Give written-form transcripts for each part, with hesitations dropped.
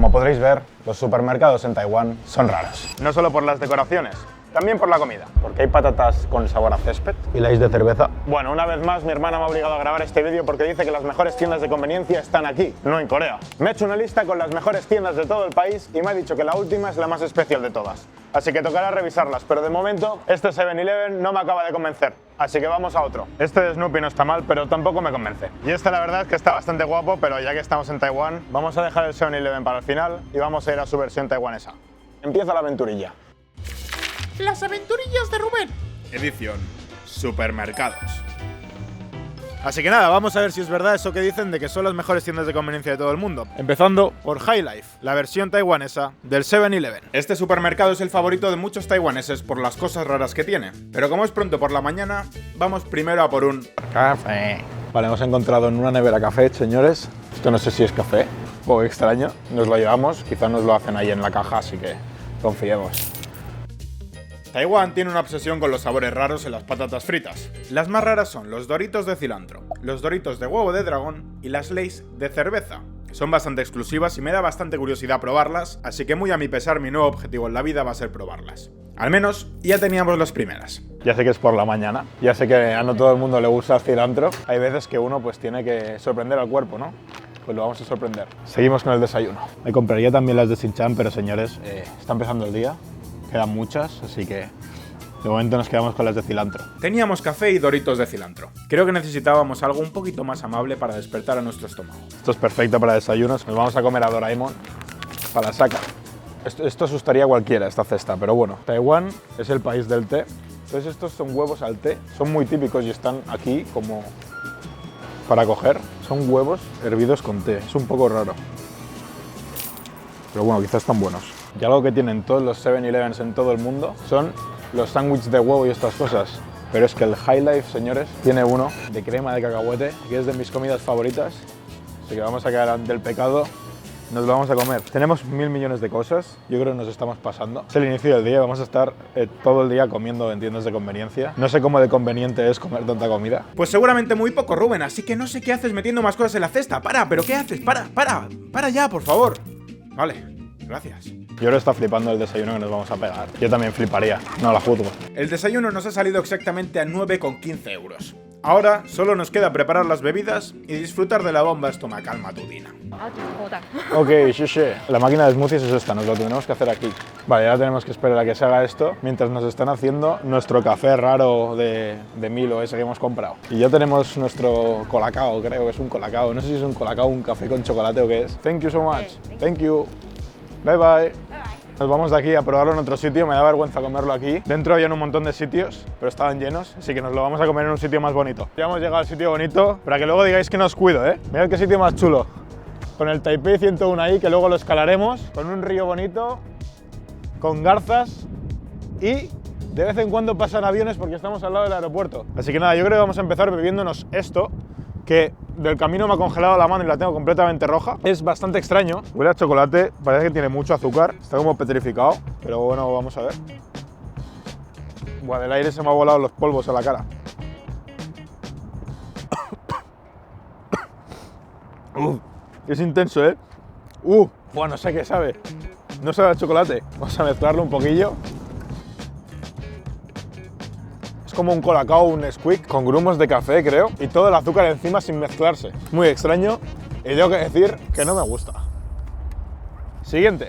Como podréis ver, los supermercados en Taiwán son raros. No solo por las decoraciones, también por la comida, porque hay patatas con sabor a césped y lays de cerveza. Bueno, una vez más mi hermana me ha obligado a grabar este vídeo porque dice que las mejores tiendas de conveniencia están aquí, no en Corea. Me he hecho una lista con las mejores tiendas de todo el país y me ha dicho que la última es la más especial de todas. Así que tocará revisarlas, pero de momento este 7-Eleven no me acaba de convencer. Así que vamos a otro. Este de Snoopy no está mal, pero tampoco me convence. Y este la verdad es que está bastante guapo, pero ya que estamos en Taiwán, vamos a dejar el 7-Eleven para el final y vamos a ir a su versión taiwanesa. Empieza la aventurilla. Las aventurillas de Rubén. Edición Supermercados. Así que nada, vamos a ver si es verdad eso que dicen de que son las mejores tiendas de conveniencia de todo el mundo. Empezando por High Life, la versión taiwanesa del 7-Eleven. Este supermercado es el favorito de muchos taiwaneses por las cosas raras que tiene. Pero como es pronto por la mañana, vamos primero a por un café. Vale, hemos encontrado en una nevera café, señores. Esto no sé si es café, un poco extraño. Nos lo llevamos, quizás nos lo hacen ahí en la caja, así que confiemos. Taiwán tiene una obsesión con los sabores raros en las patatas fritas. Las más raras son los Doritos de cilantro, los Doritos de huevo de dragón y las Lay's de cerveza. Son bastante exclusivas y me da bastante curiosidad probarlas, así que muy a mi pesar mi nuevo objetivo en la vida va a ser probarlas. Al menos ya teníamos las primeras. Ya sé que es por la mañana, ya sé que a no todo el mundo le gusta el cilantro. Hay veces que uno pues tiene que sorprender al cuerpo, ¿no? Pues lo vamos a sorprender. Seguimos con el desayuno. Me compraría también las de Shin-chan, pero señores, está empezando el día. Quedan muchas, así que de momento nos quedamos con las de cilantro. Teníamos café y Doritos de cilantro. Creo que necesitábamos algo un poquito más amable para despertar a nuestro estómago. Esto es perfecto para desayunos. Nos vamos a comer a Doraemon para la saca. Esto asustaría a cualquiera, esta cesta, pero bueno. Taiwán es el país del té. Entonces estos son huevos al té. Son muy típicos y están aquí como para coger. Son huevos hervidos con té. Es un poco raro. Pero bueno, quizás están buenos. Y algo que tienen todos los 7-Elevens en todo el mundo son los sándwiches de huevo y estas cosas. Pero es que el High Life, señores, tiene uno de crema de cacahuete, que es de mis comidas favoritas. Así que vamos a quedar ante el pecado, nos lo vamos a comer. Tenemos 1000 millones de cosas, yo creo que nos estamos pasando. Es el inicio del día, vamos a estar todo el día comiendo en tiendas de conveniencia. No sé cómo de conveniente es comer tanta comida. Pues seguramente muy poco, Rubén, así que no sé qué haces metiendo más cosas en la cesta. ¿Pero qué haces? Para ya, por favor. Vale, gracias. Yo ahora está flipando el desayuno que nos vamos a pegar. Yo también fliparía, no la juzgo. El desayuno nos ha salido exactamente a 9,15 euros. Ahora solo nos queda preparar las bebidas y disfrutar de la bomba estomacal matutina. Ok, sí. La máquina de smoothies es esta, nos lo tenemos que hacer aquí. Vale, ahora tenemos que esperar a que se haga esto mientras nos están haciendo nuestro café raro de Milo ese que hemos comprado. Y ya tenemos nuestro colacao, creo que es un colacao. No sé si es un colacao, un café con chocolate o qué es. Thank you so much. Thank you. Bye bye. Nos vamos de aquí a probarlo en otro sitio, me da vergüenza comerlo aquí. Dentro había un montón de sitios, pero estaban llenos, así que nos lo vamos a comer en un sitio más bonito. Ya hemos llegado al sitio bonito, para que luego digáis que no os cuido, ¿eh? Mirad qué sitio más chulo. Con el Taipei 101 ahí, que luego lo escalaremos, con un río bonito, con garzas y de vez en cuando pasan aviones porque estamos al lado del aeropuerto. Así que nada, yo creo que vamos a empezar bebiéndonos esto, que del camino me ha congelado la mano y la tengo completamente roja. Es bastante extraño, huele a chocolate, parece que tiene mucho azúcar, está como petrificado, pero bueno, vamos a ver. Buah, del aire se me ha volado los polvos a la cara. Es intenso, ¿eh? Buah, no sé qué sabe. No sabe a chocolate. Vamos a mezclarlo un poquillo. Es como un colacao, un Nesquik con grumos de café, creo, y todo el azúcar encima sin mezclarse. Muy extraño y tengo que decir que no me gusta. Siguiente.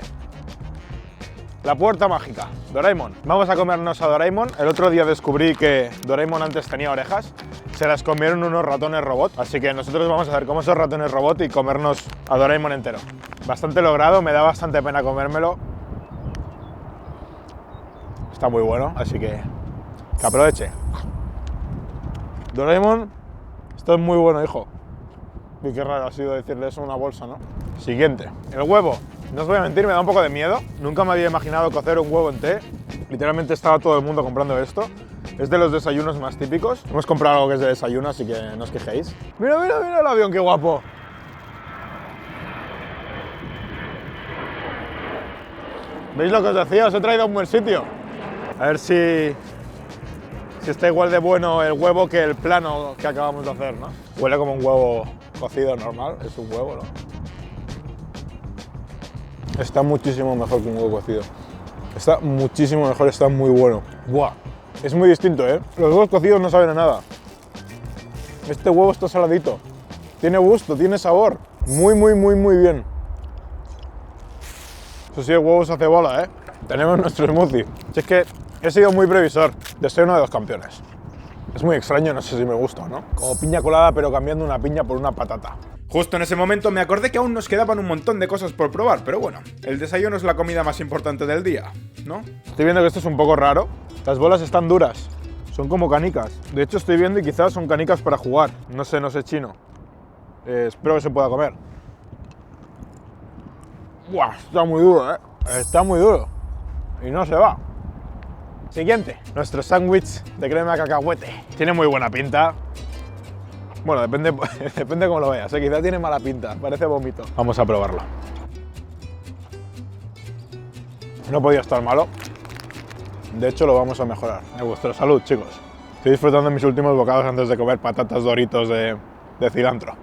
La puerta mágica, Doraemon. Vamos a comernos a Doraemon. El otro día descubrí que Doraemon antes tenía orejas. Se las comieron unos ratones robot, así que nosotros vamos a hacer como esos ratones robot y comernos a Doraemon entero. Bastante logrado, me da bastante pena comérmelo. Está muy bueno, así que aproveche. Doraemon, esto es muy bueno, hijo. Y qué raro ha sido decirle eso a una bolsa, ¿no? Siguiente, el huevo. No os voy a mentir, me da un poco de miedo. Nunca me había imaginado cocer un huevo en té. Literalmente estaba todo el mundo comprando esto. Es de los desayunos más típicos. Hemos comprado algo que es de desayuno, así que no os quejéis. Mira, mira, mira el avión, qué guapo. ¿Veis lo que os decía? Os he traído a un buen sitio. A ver si está igual de bueno el huevo que el plano que acabamos de hacer, ¿no? Huele como un huevo cocido normal, es un huevo, ¿no? Está muchísimo mejor que un huevo cocido. Está muchísimo mejor, está muy bueno. ¡Buah! Es muy distinto, ¿eh? Los huevos cocidos no saben a nada. Este huevo está saladito. Tiene gusto, tiene sabor. Muy, muy, muy, muy bien. Eso sí, el huevo se hace bola, ¿eh? Tenemos nuestro smoothie. Si es que he sido muy previsor de ser uno de los campeones. Es muy extraño, no sé si me gusta o no. Como piña colada, pero cambiando una piña por una patata. Justo en ese momento me acordé que aún nos quedaban un montón de cosas por probar, pero bueno, el desayuno es la comida más importante del día, ¿no? Estoy viendo que esto es un poco raro. Las bolas están duras. Son como canicas. De hecho, estoy viendo y quizás son canicas para jugar. No sé chino. Espero que se pueda comer. ¡Buah! Está muy duro, ¿eh? Está muy duro. Y no se va. Siguiente. Nuestro sándwich de crema de cacahuete. Tiene muy buena pinta. Bueno, depende cómo lo veas. Quizás tiene mala pinta. Parece vómito. Vamos a probarlo. No podía estar malo. De hecho, lo vamos a mejorar. A vuestra salud, chicos. Estoy disfrutando de mis últimos bocados antes de comer patatas Doritos de cilantro.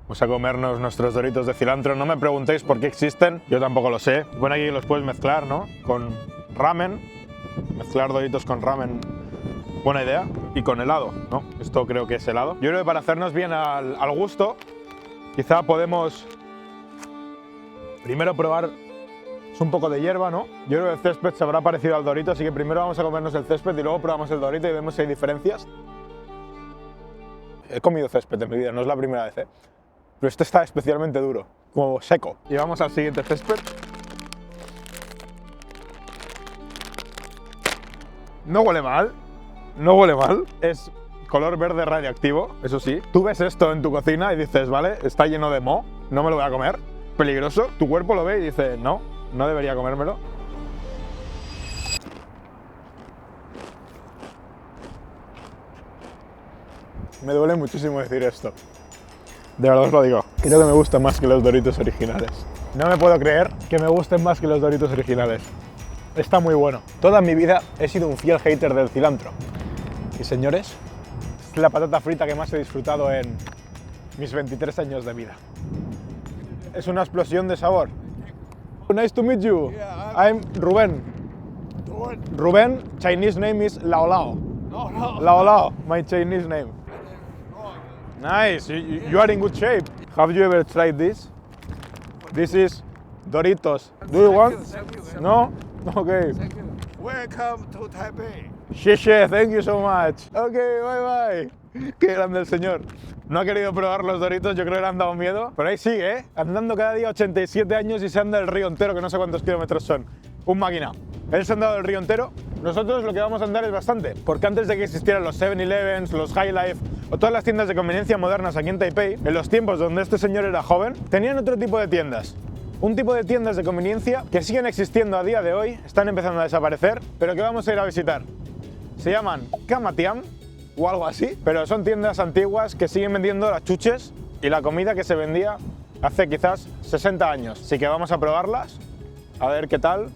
Vamos a comernos nuestros Doritos de cilantro. No me preguntéis por qué existen, yo tampoco lo sé. Bueno, aquí los puedes mezclar, ¿no? Con ramen. Mezclar Doritos con ramen, buena idea. Y con helado, ¿no? Esto creo que es helado. Yo creo que para hacernos bien al gusto, quizá podemos primero probar un poco de hierba, ¿no? Yo creo que el césped se habrá parecido al Dorito, así que primero vamos a comernos el césped y luego probamos el Dorito y vemos si hay diferencias. He comido césped en mi vida, no es la primera vez, ¿eh? Pero este está especialmente duro, como seco. Y vamos al siguiente césped. No huele mal, no huele mal. Es color verde radiactivo, eso sí. Tú ves esto en tu cocina y dices, vale, está lleno de moho, no me lo voy a comer, peligroso. Tu cuerpo lo ve y dice, no, no debería comérmelo. Me duele muchísimo decir esto. De verdad os lo digo. Creo que me gustan más que los Doritos originales. No me puedo creer que me gusten más que los Doritos originales. Está muy bueno. Toda mi vida he sido un fiel hater del cilantro. Y señores, es la patata frita que más he disfrutado en mis 23 años de vida. Es una explosión de sabor. Nice to meet you. I'm Rubén. Rubén, Chinese name is Lao Lao. Lao Lao, my Chinese name. Nice, you are in good shape. Have you ever tried this? This is Doritos. Do you want? No? Okay. Welcome to Taipei. Xie, thank you so much. Okay, bye bye. Qué grande el señor. No ha querido probar los Doritos, yo creo que le han dado miedo. Pero ahí sigue, ¿eh? Andando cada día 87 años y se anda el río entero, que no sé cuántos kilómetros son. Un máquina. Él se ha andado el río entero. Nosotros lo que vamos a andar es bastante. Porque antes de que existieran los 7-Elevens, los High Life o todas las tiendas de conveniencia modernas aquí en Taipei, en los tiempos donde este señor era joven, tenían otro tipo de tiendas. Un tipo de tiendas de conveniencia que siguen existiendo a día de hoy, están empezando a desaparecer, pero que vamos a ir a visitar. Se llaman Kamatiam o algo así, pero son tiendas antiguas que siguen vendiendo las chuches y la comida que se vendía hace quizás 60 años. Así que vamos a probarlas, a ver qué tal.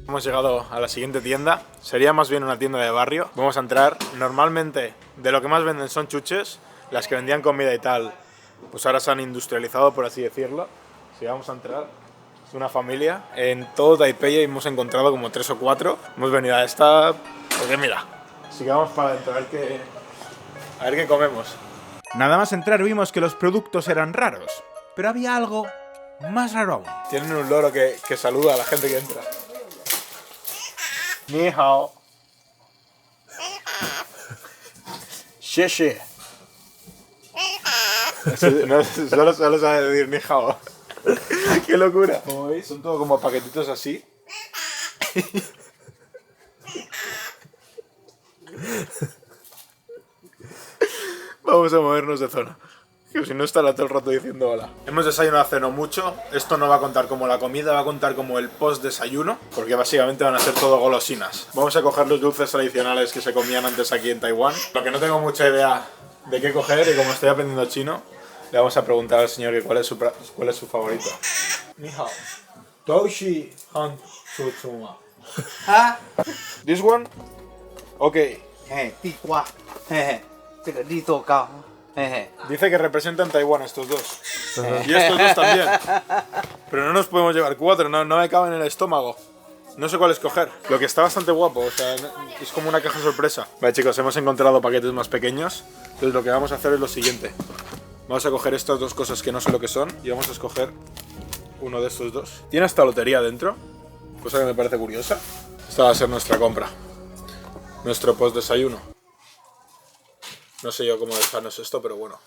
Hemos llegado a la siguiente tienda, sería más bien una tienda de barrio. Vamos a entrar, normalmente de lo que más venden son chuches, las que vendían comida y tal, pues ahora se han industrializado, por así decirlo. Si vamos a entrar, es una familia, en todo Taipei hemos encontrado como 3 o 4. Hemos venido a esta, porque mira, así que vamos para adentro, a ver qué comemos. Nada más entrar vimos que los productos eran raros, pero había algo más raro aún. Tienen un loro que saluda a la gente que entra. Ni hao. Xie xie. No, solo sabe decir ni hao. ¡Qué locura! Como veis, son todo como paquetitos así. Vamos a movernos de zona. Que si no estará todo el rato diciendo hola. Hemos desayunado hace no mucho. Esto no va a contar como la comida, va a contar como el post-desayuno, porque básicamente van a ser todo golosinas. Vamos a coger los dulces tradicionales que se comían antes aquí en Taiwán. Lo que no tengo mucha idea de qué coger, y como estoy aprendiendo chino, le vamos a preguntar al señor que cuál es su favorito. Ni hao. Toushi han su chuma. This one? Okay. 地瓜，嘿嘿，这个绿豆糕， Dice que representan Taiwán estos dos. Y estos dos también. Pero no nos podemos llevar 4, no me caben en el estómago. No sé cuál escoger. Lo que está bastante guapo, o sea, es como una caja sorpresa. Vale, chicos, hemos encontrado paquetes más pequeños. Entonces lo que vamos a hacer es lo siguiente. Vamos a coger estas dos cosas que no sé lo que son y vamos a escoger uno de estos dos. Tiene hasta lotería dentro, cosa que me parece curiosa. Esta va a ser nuestra compra. Nuestro post desayuno. No sé yo cómo dejarnos esto, pero bueno.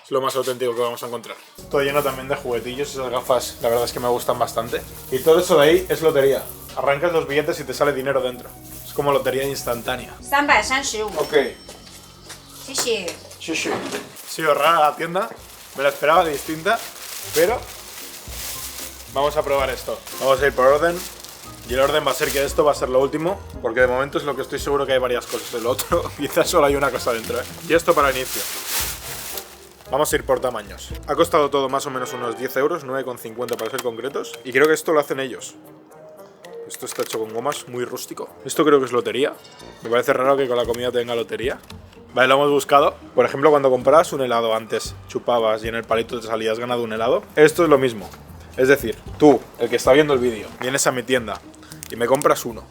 Es lo más auténtico que vamos a encontrar. Todo lleno también de juguetillos, esas gafas la verdad es que me gustan bastante. Y todo eso de ahí es lotería. Arrancas los billetes y te sale dinero dentro. Es como lotería instantánea. 335. Ok. 谢谢。 Sí, sí. Ha sido rara la tienda, me la esperaba distinta, pero vamos a probar esto. Vamos a ir por orden. Y el orden va a ser que esto va a ser lo último, porque de momento es lo que estoy seguro que hay varias cosas. El otro quizás solo hay una cosa dentro, ¿eh? Y esto para inicio. Vamos a ir por tamaños. Ha costado todo más o menos unos 10 euros, 9,50 para ser concretos. Y creo que esto lo hacen ellos. Esto está hecho con gomas, muy rústico. Esto creo que es lotería. Me parece raro que con la comida tenga lotería. Vale, lo hemos buscado. Por ejemplo, cuando comprabas un helado antes, chupabas y en el palito te salías ganado un helado. Esto es lo mismo. Es decir, tú, el que está viendo el vídeo, vienes a mi tienda y me compras uno.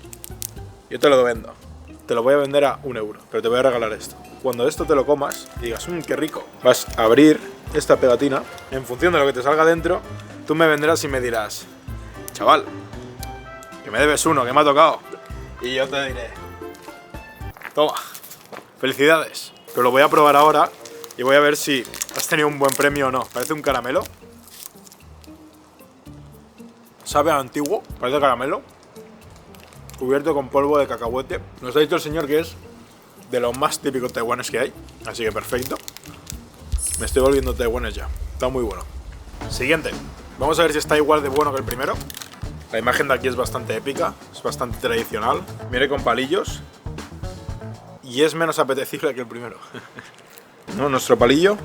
Yo te lo vendo. Te lo voy a vender a 1 euro, pero te voy a regalar esto. Cuando esto te lo comas y digas, qué rico, vas a abrir esta pegatina. En función de lo que te salga dentro, tú me vendrás y me dirás, chaval, que me debes uno, que me ha tocado. Y yo te diré, toma, felicidades. Pero lo voy a probar ahora y voy a ver si has tenido un buen premio o no. Parece un caramelo. Sabe a antiguo, parece caramelo. Cubierto con polvo de cacahuete. Nos ha dicho el señor que es de los más típicos taiwanes que hay. Así que perfecto. Me estoy volviendo taiwanes ya. Está muy bueno. Siguiente. Vamos a ver si está igual de bueno que el primero. La imagen de aquí es bastante épica. Es bastante tradicional. Viene con palillos. Y es menos apetecible que el primero. ¿No? Nuestro palillo.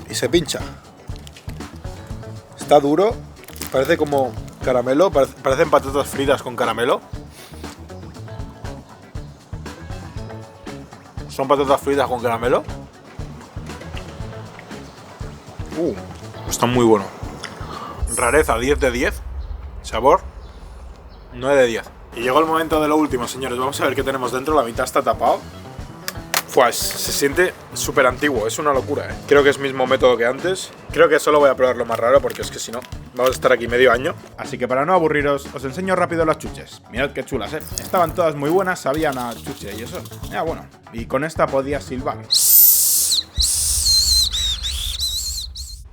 Y se pincha. Está duro. Parece como caramelo. Parecen patatas fritas con caramelo. Son patatas fritas con caramelo. Está muy bueno. Rareza 10 de 10. Sabor 9 de 10. Y llegó el momento de lo último, señores. Vamos a ver qué tenemos dentro. La mitad está tapado. Pues se siente súper antiguo. Es una locura, ¿eh? Creo que es el mismo método que antes. Creo que solo voy a probar lo más raro porque es que si no vamos a estar aquí medio año. Así que para no aburriros, os enseño rápido las chuches. Mirad qué chulas, ¿eh? Estaban todas muy buenas, sabían a chuche y eso. Ya bueno. Y con esta podías silbar.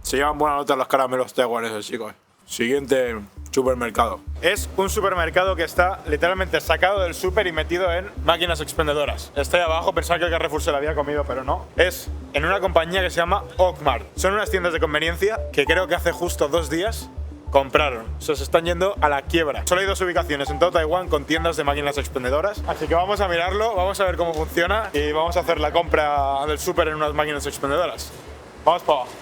Se llevan buena nota los caramelos taiwaneses, chicos. Siguiente supermercado. Es un supermercado que está literalmente sacado del súper y metido en máquinas expendedoras. Está ahí abajo, pensaba que el Carrefour se lo había comido, pero no. Es en una compañía que se llama Oakmart. Son unas tiendas de conveniencia que creo que hace justo 2 días compraron. Se están yendo a la quiebra. Solo hay 2 ubicaciones en todo Taiwán con tiendas de máquinas expendedoras. Así que vamos a mirarlo, vamos a ver cómo funciona y vamos a hacer la compra del súper en unas máquinas expendedoras. Vamos para abajo.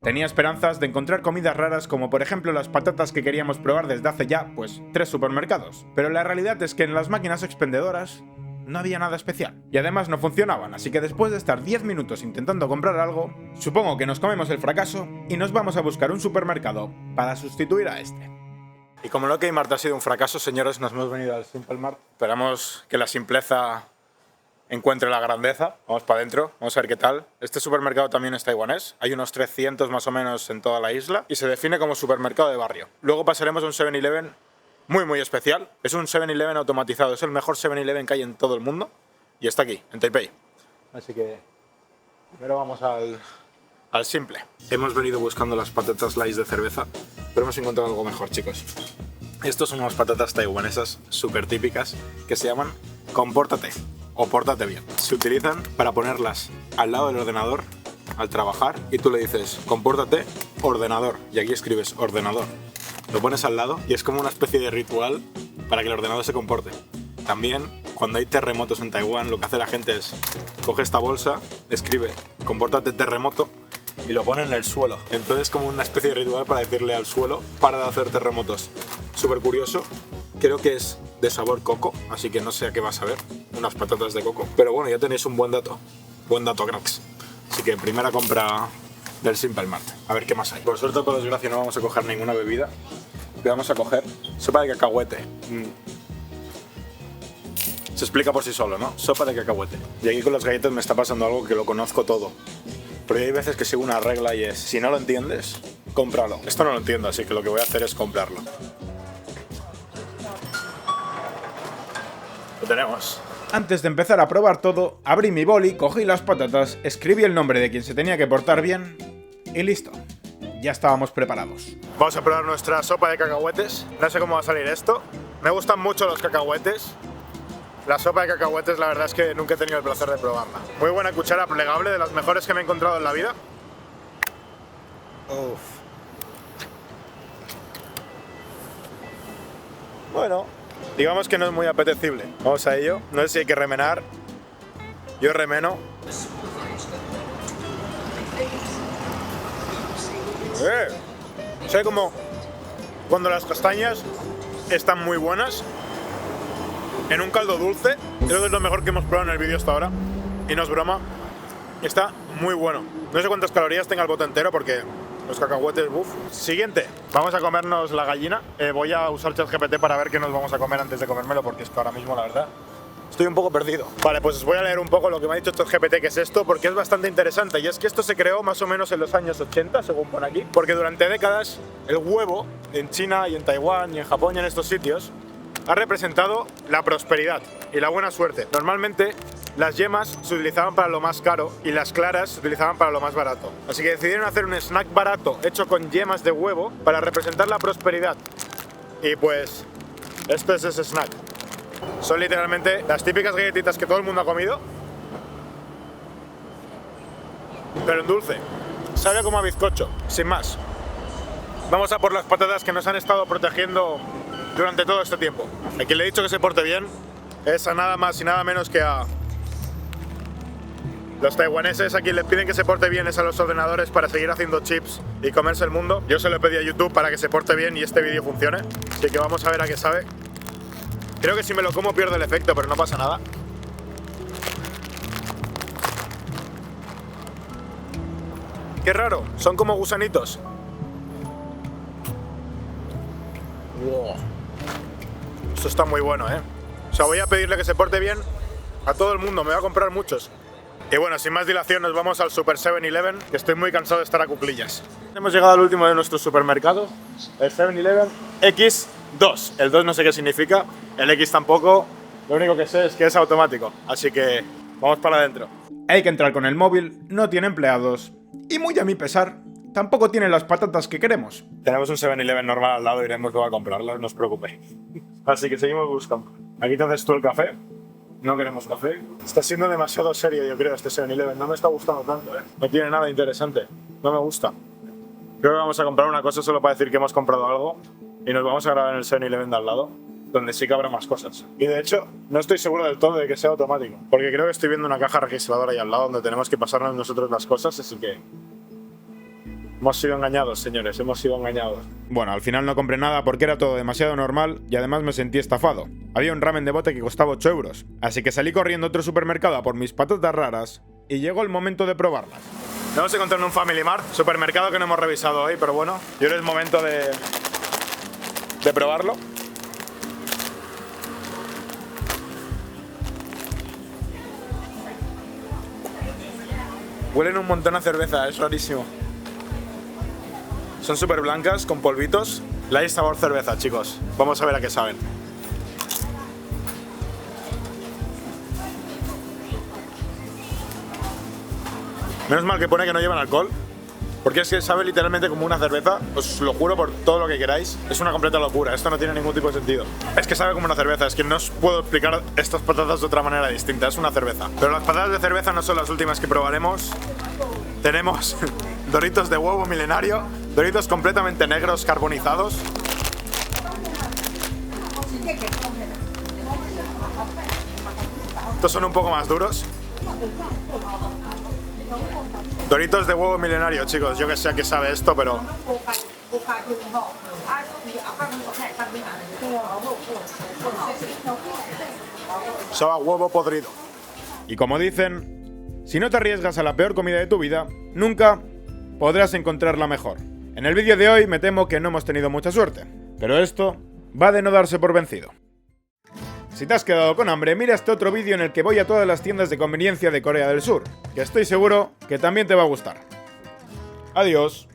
Tenía esperanzas de encontrar comidas raras como por ejemplo las patatas que queríamos probar desde hace ya, pues, 3 supermercados. Pero la realidad es que en las máquinas expendedoras no había nada especial. Y además no funcionaban, así que después de estar 10 minutos intentando comprar algo, supongo que nos comemos el fracaso y nos vamos a buscar un supermercado para sustituir a este. Y como el OK Mart ha sido un fracaso, señores, nos hemos venido al Simple Mart. Esperamos que la simpleza encuentre la grandeza. Vamos para adentro, vamos a ver qué tal. Este supermercado también es taiwanés. Hay unos 300 más o menos en toda la isla y se define como supermercado de barrio. Luego pasaremos a un 7-Eleven muy especial. Es un 7-Eleven automatizado. Es el mejor 7-Eleven que hay en todo el mundo y está aquí, en Taipei. Así que primero vamos al simple. Hemos venido buscando las patatas Lays de cerveza, pero hemos encontrado algo mejor, chicos. Estos son unas patatas taiwanesas súper típicas que se llaman Compórtate o Pórtate bien. Se utilizan para ponerlas al lado del ordenador al trabajar y tú le dices compórtate, ordenador, y aquí escribes ordenador. Lo pones al lado y es como una especie de ritual para que el ordenador se comporte. También, cuando hay terremotos en Taiwán, lo que hace la gente es coge esta bolsa, escribe compórtate terremoto y lo pone en el suelo. Entonces es como una especie de ritual para decirle al suelo para de hacer terremotos. Súper curioso. Creo que es de sabor coco, así que no sé a qué vas a ver. Unas patatas de coco. Pero bueno, ya tenéis un buen dato. Buen dato, cracks. Así que primera compra del Simple Mart. A ver qué más hay. Por suerte o por desgracia no vamos a coger ninguna bebida. Que vamos a coger sopa de cacahuete. Se explica por sí solo, ¿no? Sopa de cacahuete. Y aquí con las galletas me está pasando algo que lo conozco todo. Pero hay veces que sigo una regla y es, si no lo entiendes, cómpralo. Esto no lo entiendo, así que lo que voy a hacer es comprarlo. Lo tenemos. Antes de empezar a probar todo, abrí mi boli, cogí las patatas, escribí el nombre de quien se tenía que portar bien y listo. Ya estábamos preparados. Vamos a probar nuestra sopa de cacahuetes. No sé cómo va a salir esto. Me gustan mucho los cacahuetes. La sopa de cacahuetes, la verdad es que nunca he tenido el placer de probarla. Muy buena cuchara plegable, de las mejores que me he encontrado en la vida. Uf. Bueno, digamos que no es muy apetecible. Vamos a ello. No sé si hay que remenar. Yo remeno. Sé como cuando las castañas están muy buenas en un caldo dulce. Creo que es lo mejor que hemos probado en el vídeo hasta ahora. Y no es broma. Está muy bueno. No sé cuántas calorías tenga el bote entero porque los cacahuetes, uff. Siguiente, vamos a comernos la gallina. Voy a usar ChatGPT para ver qué nos vamos a comer antes de comérmelo porque es que ahora mismo, la verdad, estoy un poco perdido. Vale, pues os voy a leer un poco lo que me ha dicho ChatGPT, que es esto, porque es bastante interesante. Y es que esto se creó más o menos en los años 80, según pone aquí. Porque durante décadas el huevo en China y en Taiwán y en Japón y en estos sitios ha representado la prosperidad y la buena suerte. Normalmente las yemas se utilizaban para lo más caro y las claras se utilizaban para lo más barato. Así que decidieron hacer un snack barato hecho con yemas de huevo para representar la prosperidad. Y pues esto es ese snack. Son literalmente las típicas galletitas que todo el mundo ha comido, pero en dulce. Sabe como a bizcocho, sin más. Vamos a por las patatas que nos han estado protegiendo durante todo este tiempo. A quien le he dicho que se porte bien es a nada más y nada menos que a los taiwaneses. A quien le piden que se porte bien es a los ordenadores para seguir haciendo chips y comerse el mundo. Yo se lo he pedido a YouTube para que se porte bien y este vídeo funcione. Así que vamos a ver a qué sabe. Creo que si me lo como pierdo el efecto, pero no pasa nada. Qué raro, son como gusanitos. Wow. Esto está muy bueno, ¿eh? O sea, voy a pedirle que se porte bien a todo el mundo, me voy a comprar muchos. Y bueno, sin más dilación nos vamos al Super 7-Eleven, que estoy muy cansado de estar a cuclillas. Hemos llegado al último de nuestros supermercados, el 7-Eleven X2. El 2 no sé qué significa, el X tampoco, lo único que sé es que es automático. Así que vamos para adentro. Hay que entrar con el móvil, no tiene empleados y muy a mi pesar, tampoco tiene las patatas que queremos. Tenemos un 7-Eleven normal al lado, iremos luego a comprarlas, no os preocupéis. Así que seguimos buscando. Aquí te haces tú el café. No queremos café. Está siendo demasiado serio, yo creo, este 7-Eleven. No me está gustando tanto, ¿eh? No tiene nada interesante. No me gusta. Creo que vamos a comprar una cosa solo para decir que hemos comprado algo y nos vamos a grabar en el 7-Eleven de al lado, donde sí que habrá más cosas. Y de hecho, no estoy seguro del todo de que sea automático, porque creo que estoy viendo una caja registradora ahí al lado donde tenemos que pasarnos nosotros las cosas, así que hemos sido engañados, señores, hemos sido engañados. Bueno, al final no compré nada porque era todo demasiado normal y además me sentí estafado. Había un ramen de bote que costaba 8 euros, así que salí corriendo a otro supermercado a por mis patatas raras y llegó el momento de probarlas. Nos hemos encontrado en un Family Mart, supermercado que no hemos revisado hoy, pero bueno, y ahora es momento de probarlo. Huelen un montón a cerveza, es rarísimo. Son súper blancas, con polvitos. Light sabor cerveza, chicos. Vamos a ver a qué saben. Menos mal que pone que no llevan alcohol, porque es que sabe literalmente como una cerveza. Os lo juro por todo lo que queráis. Es una completa locura, esto no tiene ningún tipo de sentido. Es que sabe como una cerveza, es que no os puedo explicar estas patatas de otra manera distinta. Es una cerveza. Pero las patatas de cerveza no son las últimas que probaremos. Tenemos Doritos de huevo milenario, Doritos completamente negros, carbonizados. Estos son un poco más duros. Doritos de huevo milenario, chicos. Yo que sé a qué sabe esto, pero sabe a huevo podrido. Y como dicen, Si no te arriesgas a la peor comida de tu vida, nunca podrás encontrar la mejor. En el vídeo de hoy me temo que no hemos tenido mucha suerte, pero esto va de no darse por vencido. Si te has quedado con hambre, mira este otro vídeo en el que voy a todas las tiendas de conveniencia de Corea del Sur, que estoy seguro que también te va a gustar. Adiós.